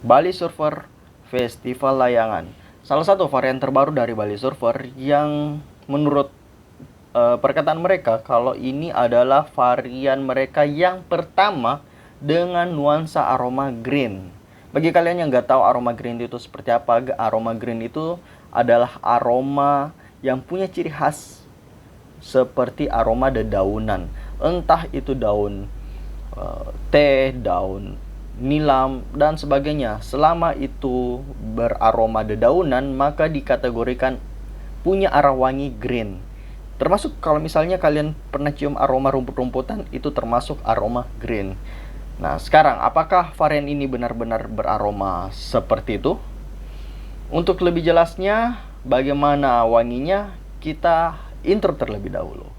Bali Surfer Festival Layangan. Salah satu varian terbaru dari Bali Surfer yang menurut perkataan mereka kalau ini adalah varian mereka yang pertama dengan nuansa aroma green. Bagi kalian yang nggak tahu aroma green itu seperti apa, aroma green itu adalah aroma yang punya ciri khas seperti aroma dedaunan. Entah itu daun teh, daun nilam, dan sebagainya. Selama itu beraroma dedaunan, maka dikategorikan punya arah wangi green. Termasuk kalau misalnya kalian pernah cium aroma rumput-rumputan, itu termasuk aroma green. Nah, sekarang apakah varian ini benar-benar beraroma seperti itu? Untuk lebih jelasnya, bagaimana wanginya, kita intro terlebih dahulu.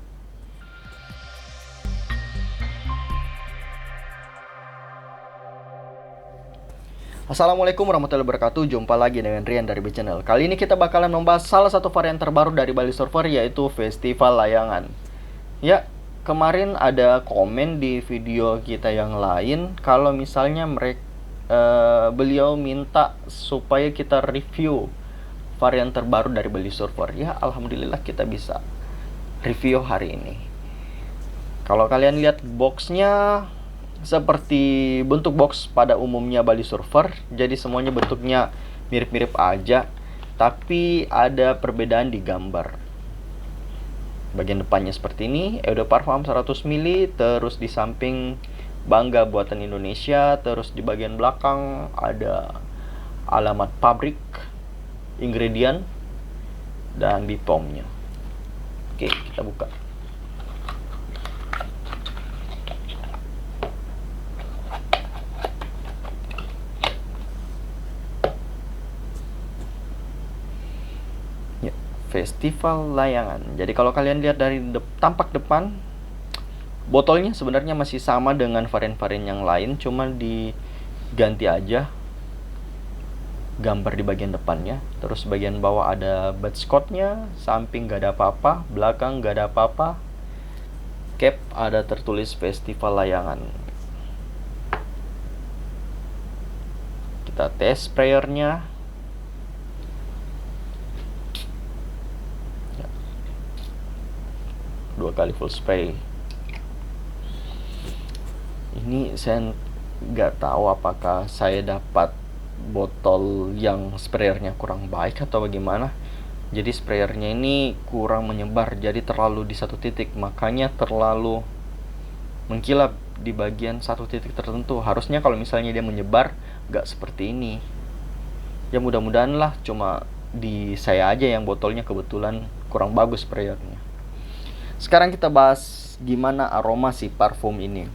Assalamualaikum warahmatullahi wabarakatuh. Jumpa lagi dengan Rian dari B Channel. Kali ini kita bakalan membahas salah satu varian terbaru dari Bali Surfer, yaitu Festival Layangan. Ya, kemarin ada komen di video kita yang lain kalau misalnya beliau minta supaya kita review varian terbaru dari Bali Surfer. Ya, alhamdulillah kita bisa review hari ini. Kalau kalian lihat boxnya, seperti bentuk box pada umumnya Bali Surfer, jadi semuanya bentuknya mirip-mirip aja, tapi ada perbedaan di gambar. Bagian depannya seperti ini, Eau de Parfum 100 ml, terus di samping Bangga Buatan Indonesia, terus di bagian belakang ada alamat pabrik, ingredient, dan BPOM-nya. Oke, kita buka. Festival Layangan. Jadi kalau kalian lihat dari tampak depan, botolnya sebenarnya masih sama dengan varian-varian yang lain, cuma diganti aja gambar di bagian depannya. Terus bagian bawah ada batchcode-nya, samping gak ada apa-apa, belakang gak ada apa-apa. Cap ada tertulis Festival Layangan. Kita tes sprayernya. Dua kali full spray. Ini saya nggak tahu apakah saya dapat botol yang sprayernya kurang baik atau bagaimana. Jadi sprayernya ini kurang menyebar, jadi terlalu di satu titik, makanya terlalu mengkilap di bagian satu titik tertentu. Harusnya kalau misalnya dia menyebar nggak seperti ini. Ya mudah-mudahan lah, cuma di saya aja yang botolnya kebetulan kurang bagus sprayernya. Sekarang kita bahas gimana aroma si parfum ini.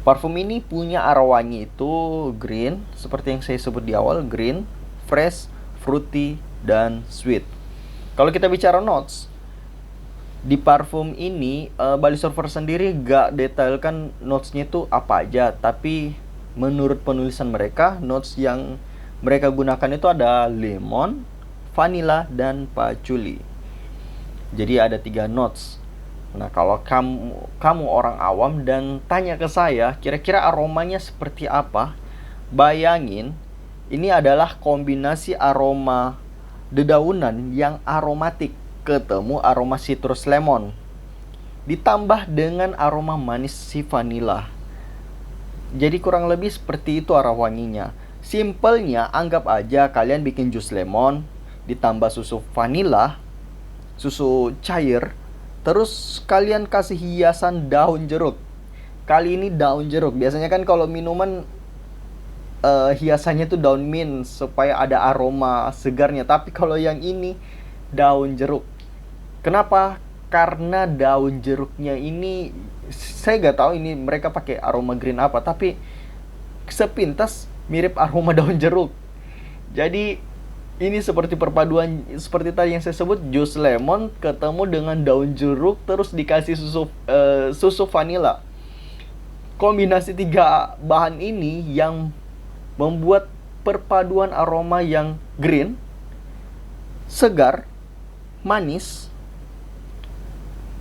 Parfum ini punya aroma wangi itu green, seperti yang saya sebut di awal, green, fresh, fruity, dan sweet. Kalau kita bicara notes, di parfum ini Bali Surfer sendiri gak detailkan notesnya itu apa aja, tapi menurut penulisan mereka, notes yang mereka gunakan itu ada lemon, vanilla, dan patchouli. Jadi ada 3 notes. Nah, kalau kamu orang awam dan tanya ke saya, kira-kira aromanya seperti apa? Bayangin, ini adalah kombinasi aroma dedaunan yang aromatik ketemu aroma citrus lemon, ditambah dengan aroma manis si vanilla. Jadi kurang lebih seperti itu aroma wanginya. Simpelnya, anggap aja kalian bikin jus lemon, ditambah susu vanilla, susu cair, terus kalian kasih hiasan daun jeruk. Kali ini daun jeruk. Biasanya kan kalau minuman hiasannya tuh daun mint supaya ada aroma segarnya, tapi kalau yang ini daun jeruk. Kenapa? Karena daun jeruknya ini, saya nggak tahu ini mereka pakai aroma green apa, tapi sepintas mirip aroma daun jeruk. Jadi ini seperti perpaduan, seperti tadi yang saya sebut, jus lemon ketemu dengan daun jeruk, terus dikasih susu vanilla. Kombinasi 3 bahan ini yang membuat perpaduan aroma yang green, segar, manis,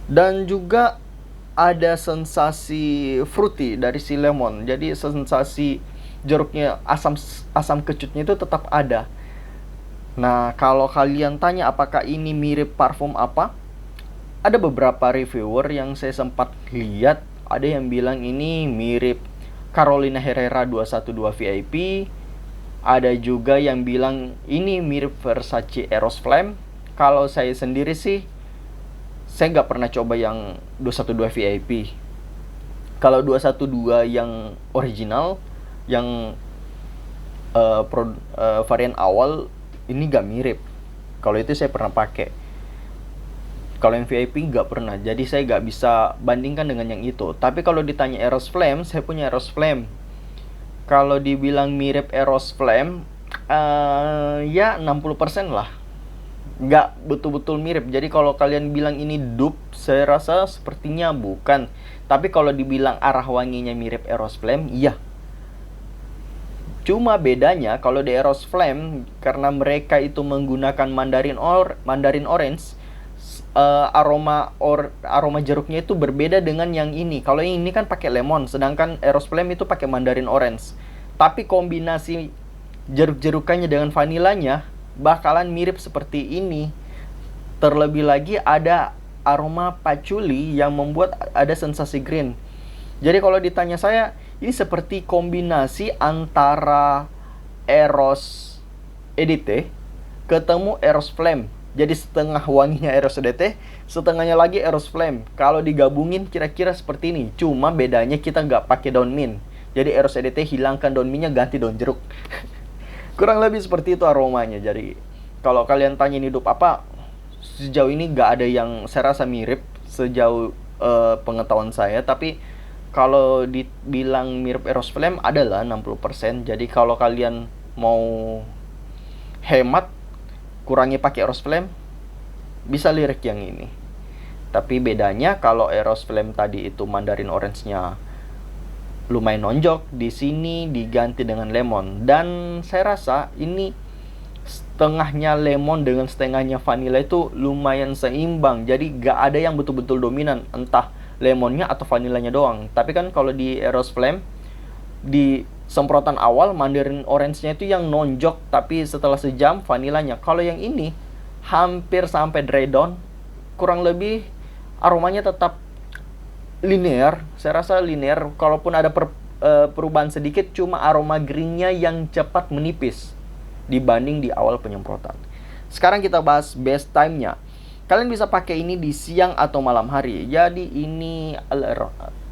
dan juga ada sensasi fruity dari si lemon. Jadi sensasi jeruknya, asam asam kecutnya itu tetap ada. Nah, kalau kalian tanya apakah ini mirip parfum apa, ada beberapa reviewer yang saya sempat lihat, ada yang bilang ini mirip Carolina Herrera 212 VIP, ada juga yang bilang ini mirip Versace Eros Flame. Kalau saya sendiri sih, saya nggak pernah coba yang 212 VIP. Kalau 212 yang original, yang varian awal, ini nggak mirip. Kalau itu saya pernah pakai. Kalau yang VIP nggak pernah, jadi saya nggak bisa bandingkan dengan yang itu. Tapi kalau ditanya Eros Flame, saya punya Eros Flame. Kalau dibilang mirip Eros Flame, ya 60% lah. Nggak betul-betul mirip. Jadi kalau kalian bilang ini dupe, saya rasa sepertinya bukan. Tapi kalau dibilang arah wanginya mirip Eros Flame, iya. Cuma bedanya kalau di Eros Flame, karena mereka itu menggunakan Mandarin Orange, aroma jeruknya itu berbeda dengan yang ini. Kalau yang ini kan pakai lemon, sedangkan Eros Flame itu pakai Mandarin Orange. Tapi kombinasi jeruk-jerukannya dengan vanilanya bakalan mirip seperti ini. Terlebih lagi ada aroma patchouli yang membuat ada sensasi green. Jadi kalau ditanya saya, ini seperti kombinasi antara Eros EDT ketemu Eros Flame. Jadi setengah wanginya Eros EDT, setengahnya lagi Eros Flame. Kalau digabungin kira-kira seperti ini. Cuma bedanya kita nggak pakai daun mint. Jadi Eros EDT hilangkan daun mintnya, ganti daun jeruk. Kurang lebih seperti itu aromanya. Jadi kalau kalian tanya ini dupe apa, sejauh ini nggak ada yang saya rasa mirip sejauh pengetahuan saya. Tapi kalau dibilang mirip Eros Flame adalah 60%. Jadi kalau kalian mau hemat, kurangi pakai Eros Flame, bisa lirik yang ini. Tapi bedanya kalau Eros Flame tadi itu Mandarin Orange-nya lumayan nonjok, di sini diganti dengan lemon. Dan saya rasa ini setengahnya lemon dengan setengahnya vanilla itu lumayan seimbang. Jadi gak ada yang betul-betul dominan, entah lemonnya atau vanilanya doang. Tapi kan kalau di Eros Flame, di semprotan awal Mandarin Orange-nya itu yang nonjok, tapi setelah sejam vanilanya. Kalau yang ini hampir sampai dry down, kurang lebih aromanya tetap linear. Saya rasa linear, kalaupun ada perubahan sedikit, cuma aroma greennya yang cepat menipis dibanding di awal penyemprotan. Sekarang kita bahas best time-nya. Kalian bisa pakai ini di siang atau malam hari. Jadi ini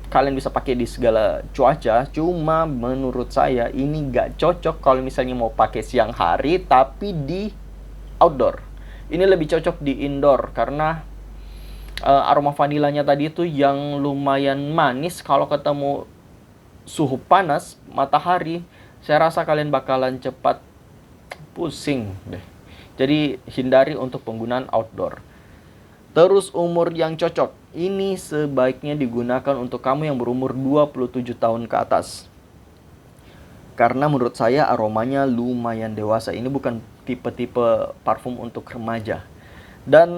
kalian bisa pakai di segala cuaca. Cuma menurut saya ini gak cocok kalau misalnya mau pakai siang hari tapi di outdoor. Ini lebih cocok di indoor karena aroma vanilanya tadi itu yang lumayan manis. Kalau ketemu suhu panas, matahari, saya rasa kalian bakalan cepat pusing deh. Jadi hindari untuk penggunaan outdoor. Terus umur yang cocok. Ini sebaiknya digunakan untuk kamu yang berumur 27 tahun ke atas. Karena menurut saya aromanya lumayan dewasa. Ini bukan tipe-tipe parfum untuk remaja. Dan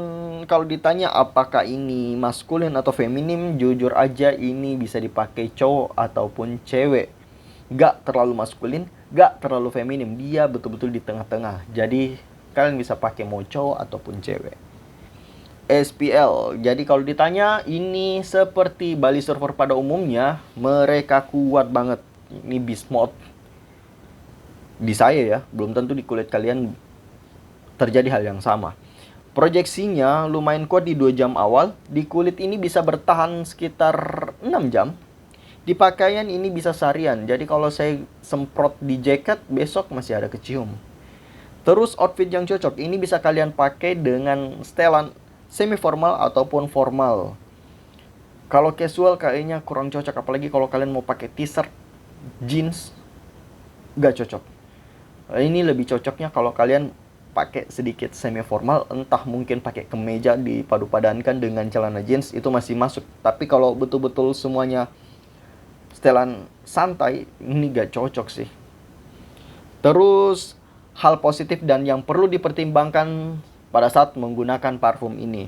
kalau ditanya apakah ini maskulin atau feminim, jujur aja ini bisa dipakai cowok ataupun cewek. Gak terlalu maskulin, gak terlalu feminim. Dia betul-betul di tengah-tengah. Jadi kalian bisa pakai mau cowok ataupun cewek. SPL. Jadi kalau ditanya, ini seperti Bali Surfer pada umumnya, mereka kuat banget. Ini beast mode. Di saya ya, belum tentu di kulit kalian terjadi hal yang sama. Proyeksinya lumayan kuat di 2 jam awal. Di kulit ini bisa bertahan sekitar 6 jam. Di pakaian ini bisa seharian. Jadi kalau saya semprot di jaket, besok masih ada kecium. Terus outfit yang cocok. Ini bisa kalian pakai dengan setelan semi formal ataupun formal. Kalau casual kayaknya kurang cocok. Apalagi kalau kalian mau pakai t-shirt, jeans, gak cocok. Ini lebih cocoknya kalau kalian pakai sedikit semi formal, entah mungkin pakai kemeja dipadu-padankan dengan celana jeans, itu masih masuk. Tapi kalau betul-betul semuanya setelan santai, ini gak cocok sih. Terus hal positif dan yang perlu dipertimbangkan pada saat menggunakan parfum ini.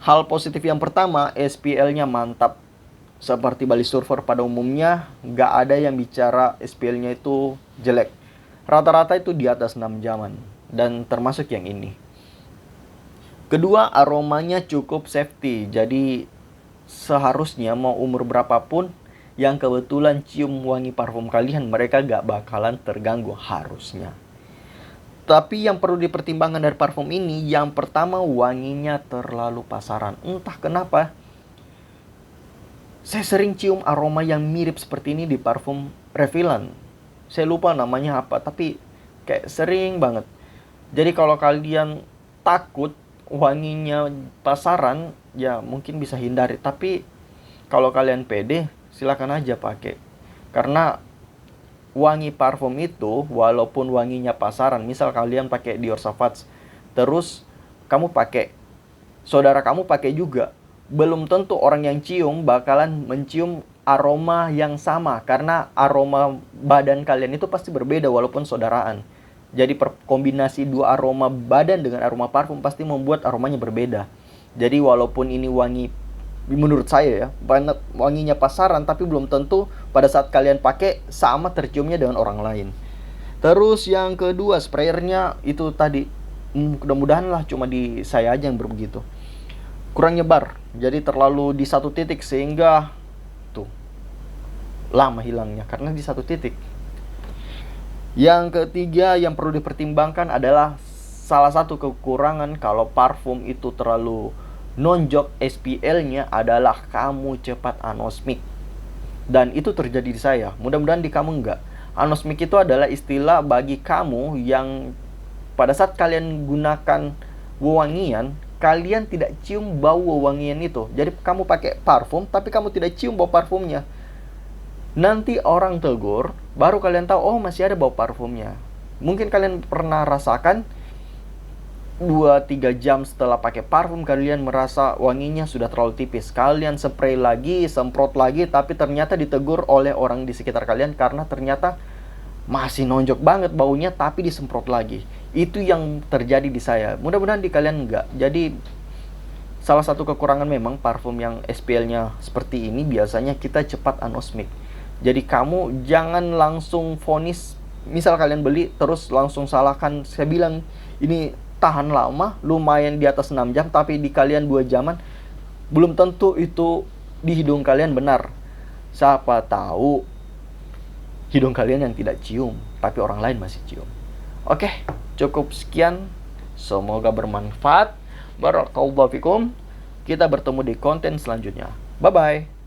Hal positif yang pertama, SPL-nya mantap. seperti Bali Surfer pada umumnya, nggak ada yang bicara SPL-nya itu jelek. Rata-rata itu di atas 6 jaman, dan termasuk yang ini. Kedua, aromanya cukup safety, jadi seharusnya mau umur berapapun yang kebetulan cium wangi parfum kalian, mereka gak bakalan terganggu harusnya. Tapi yang perlu dipertimbangkan dari parfum ini, yang pertama wanginya terlalu pasaran. Entah kenapa, saya sering cium aroma yang mirip seperti ini di parfum Revlon. Saya lupa namanya apa, tapi kayak sering banget. Jadi kalau kalian takut wanginya pasaran, ya mungkin bisa hindari. Tapi kalau kalian pede, silakan aja pakai. Karena wangi parfum itu, walaupun wanginya pasaran, misal kalian pakai Dior Sauvage, terus kamu pakai, saudara kamu pakai juga, belum tentu orang yang cium bakalan mencium aroma yang sama, karena aroma badan kalian itu pasti berbeda walaupun saudaraan. Jadi kombinasi dua aroma badan dengan aroma parfum pasti membuat aromanya berbeda. Jadi walaupun ini wangi, menurut saya ya, banget wanginya pasaran, tapi belum tentu pada saat kalian pakai sama terciumnya dengan orang lain. Terus yang kedua, sprayernya itu tadi, mudah-mudahan lah cuma di saya aja yang begitu. Kurang nyebar, jadi terlalu di satu titik sehingga tuh lama hilangnya karena di satu titik. Yang ketiga yang perlu dipertimbangkan adalah salah satu kekurangan kalau parfum itu terlalu nonjok SPL-nya adalah kamu cepat anosmik. Dan itu terjadi di saya, mudah-mudahan di kamu enggak. Anosmik itu adalah istilah bagi kamu yang pada saat kalian gunakan wewangian, kalian tidak cium bau wewangian itu. Jadi kamu pakai parfum tapi kamu tidak cium bau parfumnya. Nanti orang tegur, baru kalian tahu, oh masih ada bau parfumnya. Mungkin kalian pernah rasakan 2-3 jam setelah pakai parfum kalian merasa wanginya sudah terlalu tipis. Kalian spray lagi, semprot lagi, tapi ternyata ditegur oleh orang di sekitar kalian karena ternyata masih nonjok banget baunya tapi disemprot lagi. Itu yang terjadi di saya. Mudah-mudahan di kalian enggak. Jadi salah satu kekurangan memang parfum yang SPL-nya seperti ini, biasanya kita cepat anosmik. Jadi kamu jangan langsung vonis, misal kalian beli terus langsung salahkan. Saya bilang ini tahan lama, lumayan di atas 6 jam, tapi di kalian 2 jaman, belum tentu itu di hidung kalian benar. Siapa tahu hidung kalian yang tidak cium, tapi orang lain masih cium. Oke, cukup sekian. Semoga bermanfaat. Barakallahu fikum. Kita bertemu di konten selanjutnya. Bye-bye.